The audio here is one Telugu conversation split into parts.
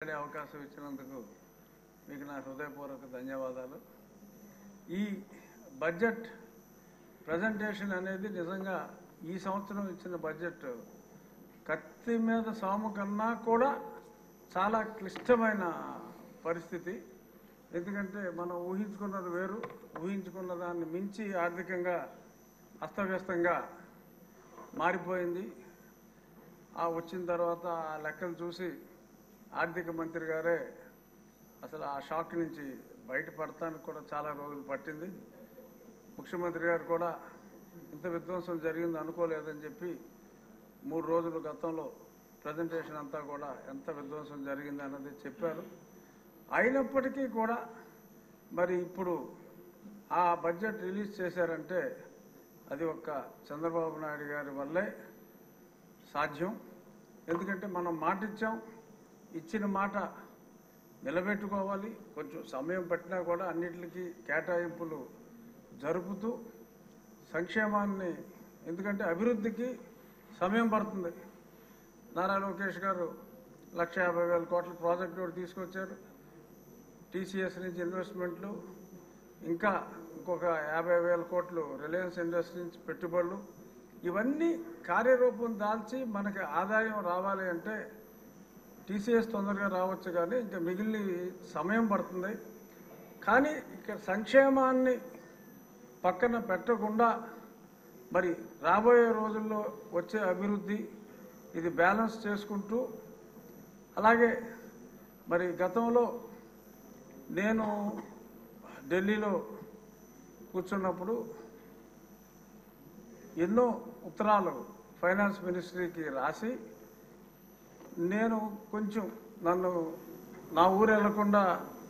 మాట్లాడే అవకాశం ఇచ్చినందుకు మీకు నా హృదయపూర్వక ధన్యవాదాలు. ఈ బడ్జెట్ ప్రజెంటేషన్ అనేది నిజంగా ఈ సంవత్సరం ఇచ్చిన బడ్జెట్ కత్తి మీద సాము కన్నా కూడా చాలా క్లిష్టమైన పరిస్థితి. ఎందుకంటే మనం ఊహించుకున్నది వేరు, ఊహించుకున్న దాన్ని మించి ఆర్థికంగా అస్తవ్యస్తంగా మారిపోయింది. వచ్చిన తర్వాత ఆ లెక్కలు చూసి ఆర్థిక మంత్రి గారే అసలు ఆ షాక్ నుంచి బయటపడటానికి కూడా చాలా రోజులు పట్టింది. ముఖ్యమంత్రి గారు కూడా ఇంత విధ్వంసం జరిగింది అనుకోలేదని చెప్పి 3 రోజులు గతంలో ప్రజెంటేషన్ అంతా కూడా ఎంత విధ్వంసం జరిగింది అన్నది చెప్పారు. అయినప్పటికీ కూడా మరి ఇప్పుడు ఆ బడ్జెట్ రిలీజ్ చేశారంటే అది ఒక్క చంద్రబాబు నాయుడు గారి వల్లే సాధ్యం. ఎందుకంటే మనం మాట ఇచ్చాం, ఇచ్చిన మాట నిలబెట్టుకోవాలి. కొంచెం సమయం పట్టినా కూడా అన్నిటికీ కేటాయింపులు జరుపుతూ సంక్షేమాన్ని, ఎందుకంటే అభివృద్ధికి సమయం పడుతుంది. నారా లోకేష్ గారు 1,50,000 కోట్ల ప్రాజెక్టు ఒకటి తీసుకొచ్చారు. టీసీఎస్ నుంచి ఇన్వెస్ట్మెంట్లు, ఇంకా ఇంకొక 50,000 కోట్లు రిలయన్స్ ఇండస్ట్రీ నుంచి పెట్టుబడులు, ఇవన్నీ కార్యరూపం దాల్చి మనకి ఆదాయం రావాలి అంటే టీసీఎస్ తొందరగా రావచ్చు, కానీ ఇంకా మిగిలిన సమయం పడుతుంది. కానీ ఇక్కడ సంక్షేమాన్ని పక్కన పెట్టకుండా మరి రాబోయే రోజుల్లో వచ్చే అభివృద్ధి ఇది బ్యాలెన్స్ చేసుకుంటూ, అలాగే మరి గతంలో నేను ఢిల్లీలో కూర్చున్నప్పుడు ఎన్నో ఉత్తరాలు ఫైనాన్స్ మినిస్ట్రీకి రాసి నేను కొంచెం నన్ను నా ఊరు వెళ్లకుండా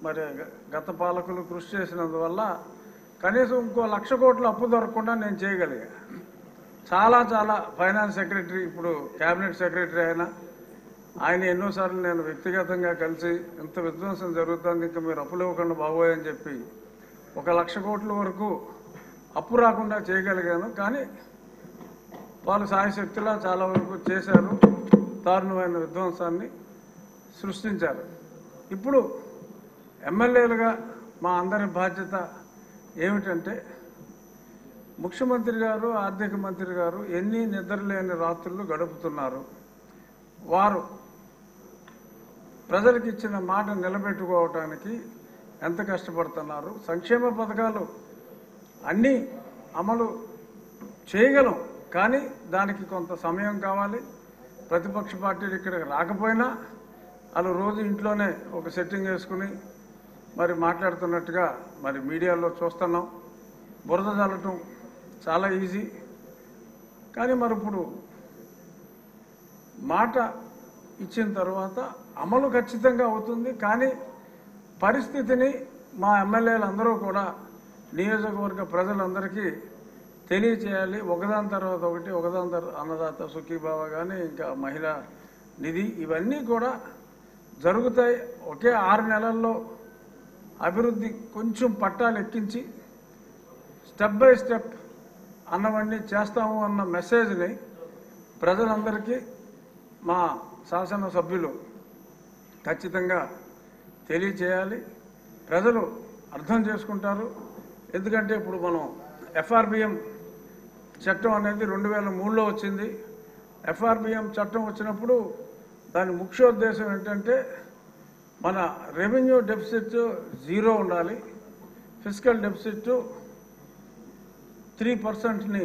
మరి గత పాలకులు కృషి చేసినందువల్ల కనీసం ఇంకో 1,00,000 కోట్ల అప్పు దొరకకుండా నేను చేయగలిగా. చాలా ఫైనాన్స్ సెక్రటరీ, ఇప్పుడు క్యాబినెట్ సెక్రటరీ ఆయన ఎన్నోసార్లు నేను వ్యక్తిగతంగా కలిసి ఇంత విధ్వంసం జరుగుతుంది, ఇంకా మీరు అప్పులు ఇవ్వకుండా బాగోయని చెప్పి 1,00,000 కోట్ల వరకు అప్పు రాకుండా చేయగలిగాను. కానీ వాళ్ళు సాయశక్తిలా చాలా వరకు చేశారు, దారుణమైన విధ్వంసాన్ని సృష్టించారు. ఇప్పుడు ఎమ్మెల్యేలుగా మా అందరి బాధ్యత ఏమిటంటే, ముఖ్యమంత్రి గారు, ఆర్థిక మంత్రి గారు ఎన్ని నిద్రలేని రాత్రులు గడుపుతున్నారు. వారు ప్రజలకు ఇచ్చిన మాట నిలబెట్టుకోవటానికి ఎంత కష్టపడుతున్నారు. సంక్షేమ పథకాలు అన్నీ అమలు చేయగలం, కానీ దానికి కొంత సమయం కావాలి. ప్రతిపక్ష పార్టీలు ఇక్కడికి రాకపోయినా వాళ్ళు రోజు ఇంట్లోనే ఒక సెట్టింగ్ వేసుకుని మరి మాట్లాడుతున్నట్టుగా మరి మీడియాలో చూస్తున్నాం. బురద చల్లటం చాలా ఈజీ, కానీ మరి ఇప్పుడు మాట ఇచ్చిన తర్వాత అమలు ఖచ్చితంగా అవుతుంది. కానీ పరిస్థితిని మా ఎమ్మెల్యేలందరూ కూడా నియోజకవర్గ ప్రజలందరికీ తెలియచేయాలి. ఒకదాని తర్వాత ఒకటి, ఒకదాని తర్వాత అన్నదాత సుఖీభావ కానీ ఇంకా మహిళా నిధి, ఇవన్నీ కూడా జరుగుతాయి. ఒకే 6 నెలల్లో అభివృద్ధి కొంచెం పట్టాలు ఎక్కించి స్టెప్ బై స్టెప్ అన్నవన్నీ చేస్తాము అన్న మెసేజ్ని ప్రజలందరికీ మా శాసనసభ్యులు ఖచ్చితంగా తెలియచేయాలి. ప్రజలు అర్థం చేసుకుంటారు. ఎందుకంటే ఇప్పుడు మనం ఎఫ్ఆర్బిఎం చట్టం అనేది 2003లో వచ్చింది. ఎఫ్ఆర్బిఎం చట్టం వచ్చినప్పుడు దాని ముఖ్యోద్దేశం ఏంటంటే మన రెవెన్యూ డెఫిసిట్ 0 ఉండాలి, ఫిస్కల్ డెఫిసిట్ 3%ని,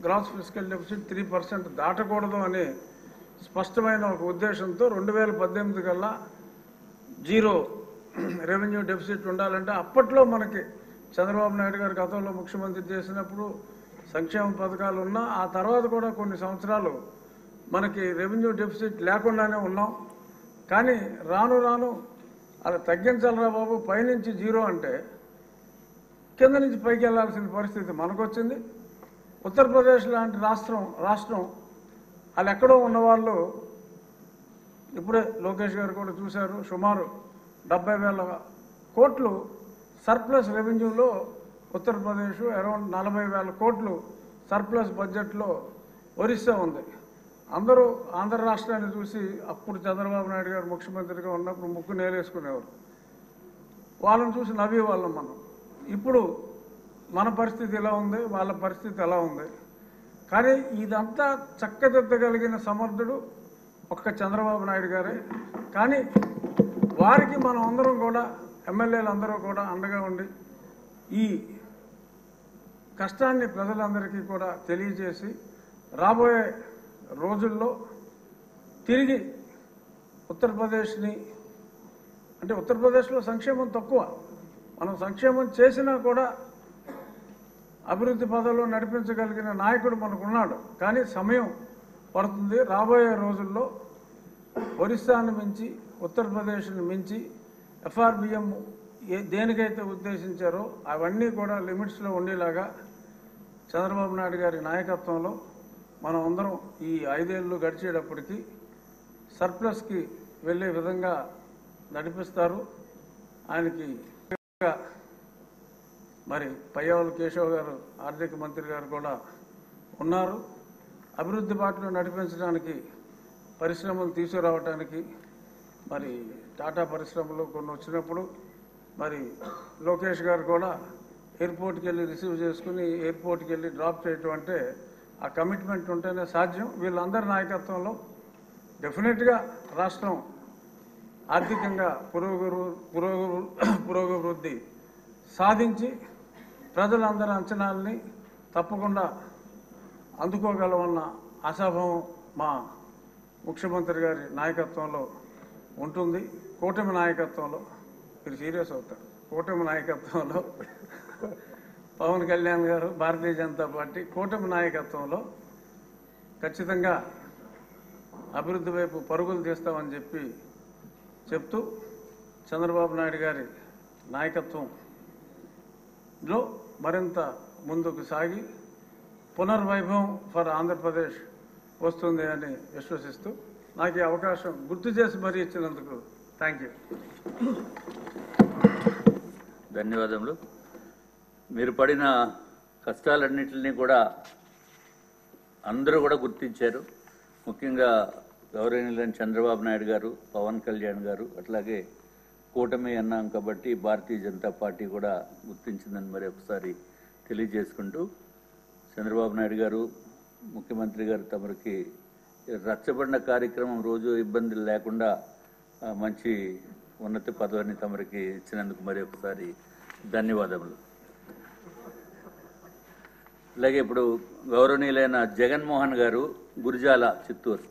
గ్రాస్ ఫిస్కల్ డెఫిసిట్ 3% దాటకూడదు అనే స్పష్టమైన ఒక ఉద్దేశంతో 2018 కల్లా 0 రెవెన్యూ డెఫిసిట్ ఉండాలంటే అప్పట్లో మనకి చంద్రబాబు నాయుడు గారు గతంలో ముఖ్యమంత్రి చేసినప్పుడు సంక్షేమ పథకాలు ఉన్నా ఆ తర్వాత కూడా కొన్ని సంవత్సరాలు మనకి రెవెన్యూ డెఫిసిట్ లేకుండానే ఉన్నాం. కానీ రాను రాను అది తగ్గించాలరా బాబు, పైనుంచి 0 అంటే కింద నుంచి పైకి వెళ్లాల్సిన పరిస్థితి మనకు వచ్చింది. ఉత్తరప్రదేశ్ లాంటి రాష్ట్రం వాళ్ళు ఎక్కడో ఉన్నవాళ్ళు ఇప్పుడే లోకేష్ గారు కూడా చూశారు, సుమారు 70,000 కోట్లు సర్ప్లస్ రెవెన్యూలో ఉత్తరప్రదేశ్, అరౌండ్ 40,000 కోట్లు సర్ప్లస్ బడ్జెట్లో ఒరిస్సా ఉంది. అందరూ ఆంధ్ర రాష్ట్రాన్ని చూసి అప్పుడు చంద్రబాబు నాయుడు గారు ముఖ్యమంత్రిగా ఉన్నప్పుడు ముక్కు నేలేసుకునేవారు. వాళ్ళని చూసి నవ్వేవాళ్ళం మనం. ఇప్పుడు మన పరిస్థితి ఎలా ఉంది, వాళ్ళ పరిస్థితి ఎలా ఉంది. కానీ ఇదంతా చక్కదిద్దగలిగిన సమర్థుడు ఒక్క చంద్రబాబు నాయుడు గారే. కానీ వారికి మనం అందరం కూడా, ఎమ్మెల్యేలు అందరూ కూడా అండగా ఉండి ఈ కష్టాన్ని ప్రజలందరికీ కూడా తెలియజేసి రాబోయే రోజుల్లో తిరిగి ఉత్తరప్రదేశ్ని, అంటే ఉత్తరప్రదేశ్లో సంక్షేమం తక్కువ, మనం సంక్షేమం చేసినా కూడా అభివృద్ధి పదంలో నడిపించగలిగిన నాయకుడు మనకున్నాడు. కానీ సమయం పడుతుంది. రాబోయే రోజుల్లో ఒరిస్సాను మించి, ఉత్తరప్రదేశ్ని మించి ఎఫ్ఆర్బిఎం దేనికైతే ఉద్దేశించారో అవన్నీ కూడా లిమిట్స్లో ఉండేలాగా చంద్రబాబు నాయుడు గారి నాయకత్వంలో మనం అందరం ఈ 5 ఏళ్ళు గడిచేటప్పటికి సర్ప్లస్కి వెళ్ళే విధంగా నడిపిస్తారు. ఆయనకి మరి పయ్యావుల కేశవ్ గారు ఆర్థిక మంత్రి గారు కూడా ఉన్నారు. అభివృద్ధి బాటలో నడిపించడానికి, పరిశ్రమలు తీసుకురావడానికి, మరి టాటా పరిశ్రమలు కొన్ని వచ్చినప్పుడు మరి లోకేష్ గారు కూడా ఎయిర్పోర్ట్కి వెళ్ళి రిసీవ్ చేసుకుని ఎయిర్పోర్ట్కి వెళ్ళి డ్రాప్ చేయటం అంటే ఆ కమిట్మెంట్ ఉంటేనే సాధ్యం. వీళ్ళందరి నాయకత్వంలో డెఫినెట్గా రాష్ట్రం ఆర్థికంగా పురోగవృద్ధి సాధించి ప్రజలందరి అంచనాలని తప్పకుండా అందుకోగలమన్న ఆశాభావం మా ముఖ్యమంత్రి గారి నాయకత్వంలో ఉంటుంది. కూటమి నాయకత్వంలో, మీరు సీరియస్ అవుతారు, కూటమి నాయకత్వంలో పవన్ కళ్యాణ్ గారు, భారతీయ జనతా పార్టీ కూటమి నాయకత్వంలో ఖచ్చితంగా అభివృద్ధి వైపు పరుగులు తీస్తామని చెప్తూ చంద్రబాబు నాయుడు గారి నాయకత్వంలో మరింత ముందుకు సాగి పునర్వైభవం ఫర్ ఆంధ్రప్రదేశ్ వస్తుంది అని విశ్వసిస్తూ నాకు ఈ అవకాశం గుర్తు చేసి మరీ ఇచ్చినందుకు థ్యాంక్ యూ. ధన్యవాదములు. మీరు పడిన కష్టాలన్నింటినీ కూడా అందరూ కూడా గుర్తించారు. ముఖ్యంగా గౌరవనీయులైన చంద్రబాబు నాయుడు గారు, పవన్ కళ్యాణ్ గారు, అట్లాగే కూటమి అన్నాం కాబట్టి భారతీయ జనతా పార్టీ కూడా గుర్తించిందని మరి ఒకసారి తెలియజేసుకుంటూ, చంద్రబాబు నాయుడు గారు, ముఖ్యమంత్రి గారు తమరికి రచ్చబండ కార్యక్రమం రోజు ఇబ్బందులు లేకుండా మంచి ఉన్నత పదవిని తమరికి ఇచ్చినందుకు మరి ఒకసారి ధన్యవాదములు. అలాగే ఇప్పుడు గౌరవనీయులైన జగన్మోహన్ గారు, గురిజాల, చిత్తూరు.